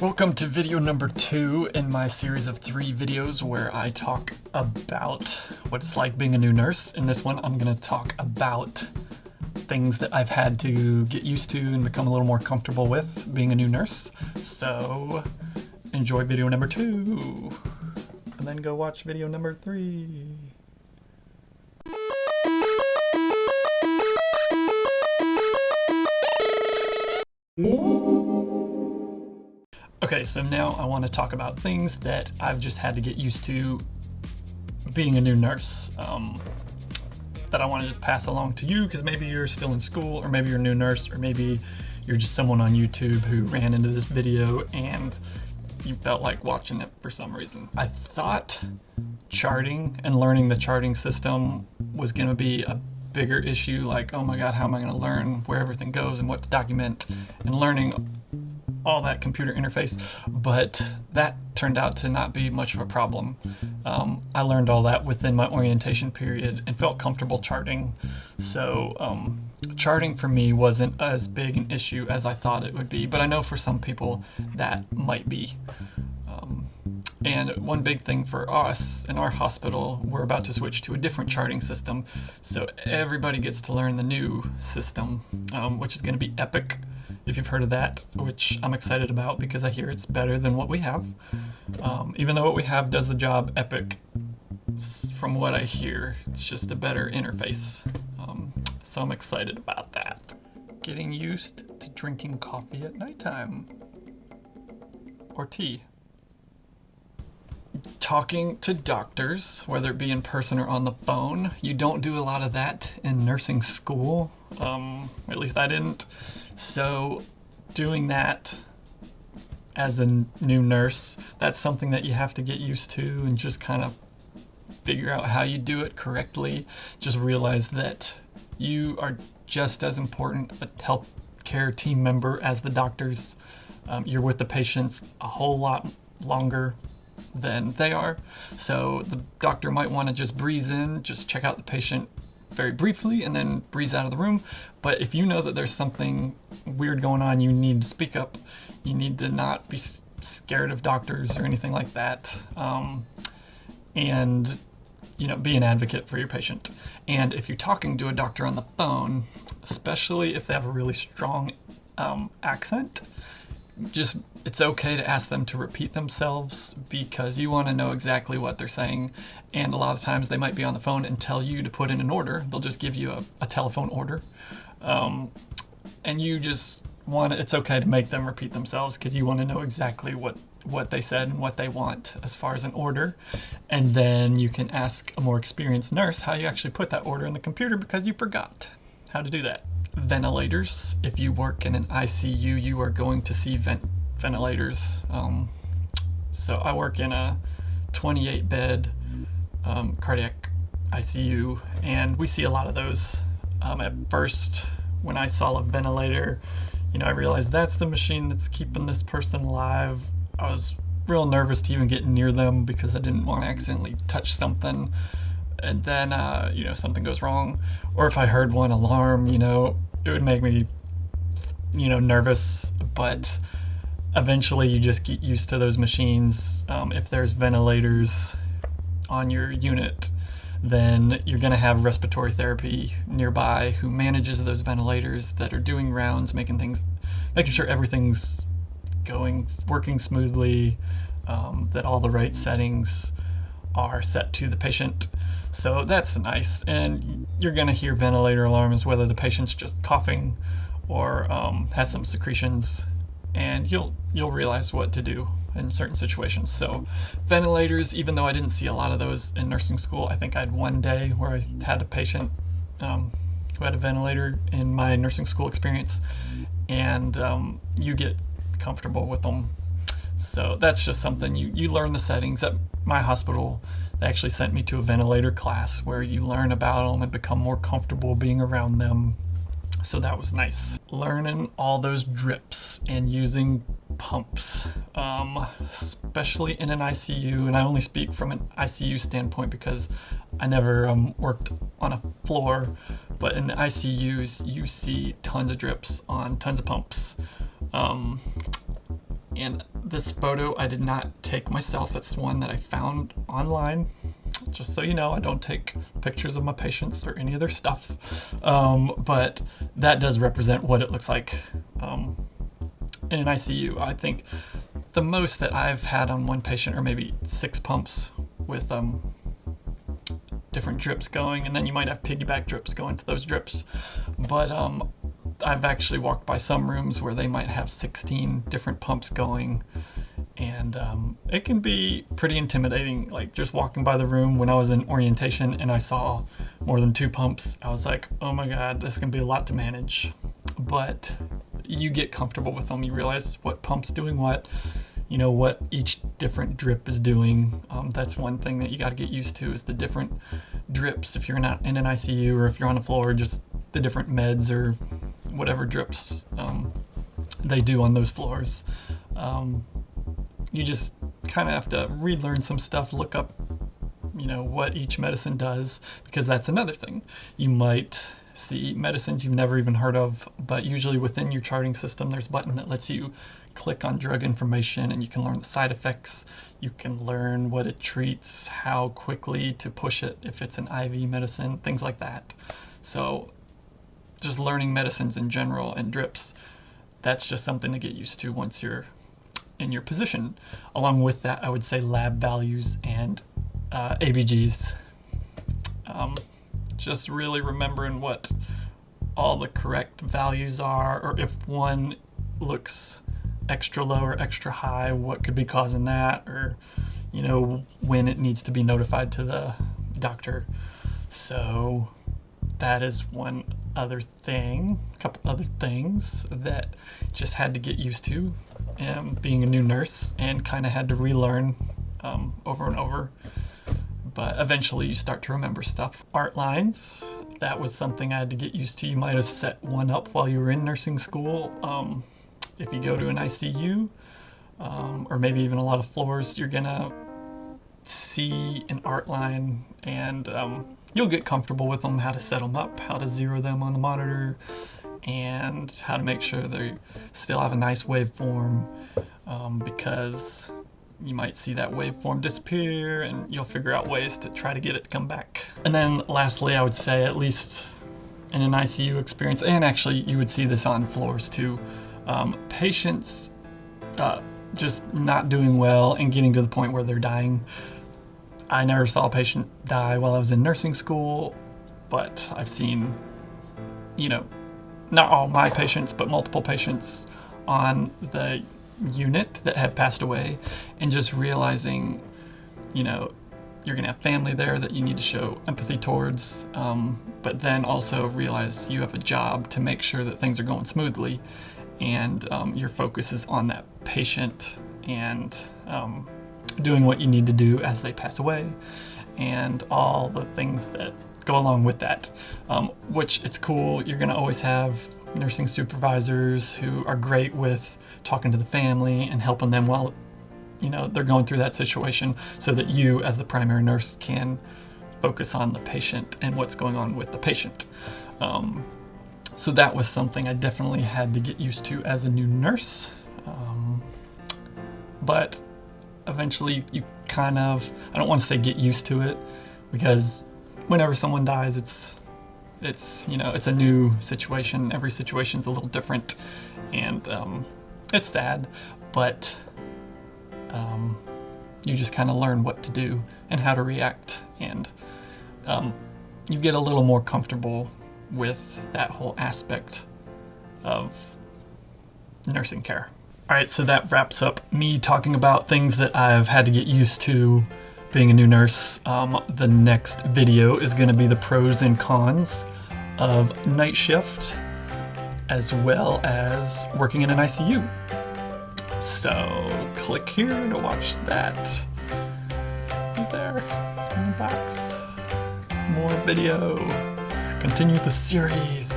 Welcome to video number 2 in my series of 3 videos where I talk about what it's like being a new nurse. In this one, I'm going to talk about things that I've had to get used to and become a little more comfortable with being a new nurse. So enjoy video number 2 and then go watch video number 3. Okay, so now I want to talk about things that I've just had to get used to being a new nurse, that I want to just pass along to you, because maybe you're still in school, or maybe you're a new nurse, or maybe you're just someone on YouTube who ran into this video and you felt like watching it for some reason. I thought charting and learning the charting system was going to be a bigger issue, like, oh my god, how am I going to learn where everything goes and what to document, and learning all that computer interface, but that turned out to not be much of a problem. I learned all that within my orientation period and felt comfortable charting. So charting for me wasn't as big an issue as I thought it would be, but I know for some people that might be. And one big thing for us in our hospital, we're about to switch to a different charting system, so everybody gets to learn the new system, which is going to be Epic, if you've heard of that, which I'm excited about because I hear it's better than what we have. Even though what we have does the job, Epic, from what I hear, it's just a better interface. So I'm excited about that. Getting used to drinking coffee at nighttime. Or tea. Talking to doctors, whether it be in person or on the phone. You don't do a lot of that in nursing school. At least I didn't. So doing that as a new nurse, that's something that you have to get used to and just kind of figure out how you do it correctly. Just realize that you are just as important a healthcare team member as the doctors. You're with the patients a whole lot longer than they are. So the doctor might want to just breeze in, just check out the patient very briefly and then breeze out of the room. But if you know that there's something weird going on, you need to speak up. You need to not be scared of doctors or anything like that. And be an advocate for your patient. And if you're talking to a doctor on the phone, especially if they have a really strong accent, it's okay to ask them to repeat themselves, because you want to know exactly what they're saying. And a lot of times they might be on the phone and tell you to put in an order. They'll just give you a telephone order. And you just it's okay to make them repeat themselves, because you want to know exactly what they said and what they want as far as an order. And then you can ask a more experienced nurse how you actually put that order in the computer, because you forgot how to do that. Ventilators. If you work in an ICU, you are going to see ventilators. So I work in a 28-bed cardiac ICU, and we see a lot of those. At first, when I saw a ventilator, I realized that's the machine that's keeping this person alive. I was real nervous to even get near them because I didn't want to accidentally touch something. And then, something goes wrong. Or if I heard one alarm, it would make me, nervous. But eventually you just get used to those machines. If there's ventilators on your unit, then you're going to have respiratory therapy nearby who manages those ventilators, that are doing rounds, making sure everything's working smoothly, that all the right settings are set to the patient. So that's nice. And you're going to hear ventilator alarms, whether the patient's just coughing or has some secretions, and you'll realize what to do in certain situations. So ventilators, even though I didn't see a lot of those in nursing school, I think I had one day where I had a patient who had a ventilator in my nursing school experience, and you get comfortable with them. So that's just something you learn the settings. At my hospital, they actually sent me to a ventilator class where you learn about them and become more comfortable being around them. So that was nice. Learning all those drips and using pumps, especially in an ICU. And I only speak from an ICU standpoint because I never worked on a floor. But in the ICUs, you see tons of drips on tons of pumps. And this photo I did not take myself. It's one that I found online. Just so you know, I don't take pictures of my patients or any of their stuff. But that does represent what it looks like in an ICU. I think the most that I've had on one patient are maybe 6 pumps with different drips going, and then you might have piggyback drips going to those drips. But I've actually walked by some rooms where they might have 16 different pumps going, and it can be pretty intimidating. Like just walking by the room when I was in orientation and I saw more than 2 pumps, I was like, oh my god, this can be a lot to manage. But you get comfortable with them. You realize what pump's doing what, you know, what each different drip is doing. That's one thing that you got to get used to, is the different drips. If you're not in an ICU or if you're on the floor, just the different meds or whatever drips they do on those floors. You just kind of have to relearn some stuff, look up, you know, what each medicine does, because that's another thing. You might see medicines you've never even heard of, but usually within your charting system there's a button that lets you click on drug information, and you can learn the side effects, you can learn what it treats, how quickly to push it if it's an IV medicine, things like that. So just learning medicines in general and drips, that's just something to get used to once you're in your position. Along with that, I would say lab values and ABGs. Just really remembering what all the correct values are, or if one looks extra low or extra high, what could be causing that, or you know, when it needs to be notified to the doctor. So that is one other thing, a couple other things that just had to get used to being a new nurse, and kind of had to relearn over and over. But eventually you start to remember stuff. Art lines, that was something I had to get used to. You might have set one up while you were in nursing school. If you go to an ICU, or maybe even a lot of floors, you're gonna see an art line, and you'll get comfortable with them, how to set them up, how to zero them on the monitor, and how to make sure they still have a nice waveform, because you might see that waveform disappear, and you'll figure out ways to try to get it to come back. And then lastly, I would say, at least in an ICU experience, and actually you would see this on floors too, patients just not doing well and getting to the point where they're dying. I never saw a patient die while I was in nursing school, but I've seen, you know, not all my patients, but multiple patients on the unit that have passed away, and just realizing, you know, you're gonna have family there that you need to show empathy towards, but then also realize you have a job to make sure that things are going smoothly, and your focus is on that patient, and doing what you need to do as they pass away, and all the things that go along with that, which it's cool. You're gonna always have nursing supervisors who are great with talking to the family and helping them while, you know, they're going through that situation, so that you as the primary nurse can focus on the patient and what's going on with the patient. So that was something I definitely had to get used to as a new nurse, but eventually you kind of, I don't want to say get used to it, because whenever someone dies, it's you know, it's a new situation. Every situation's a little different, and it's sad, but you just kind of learn what to do and how to react, and you get a little more comfortable with that whole aspect of nursing care. Alright, so that wraps up me talking about things that I've had to get used to being a new nurse. The next video is going to be the pros and cons of night shift, as well as working in an ICU. So click here to watch that. Right there in the box. More video. Continue the series.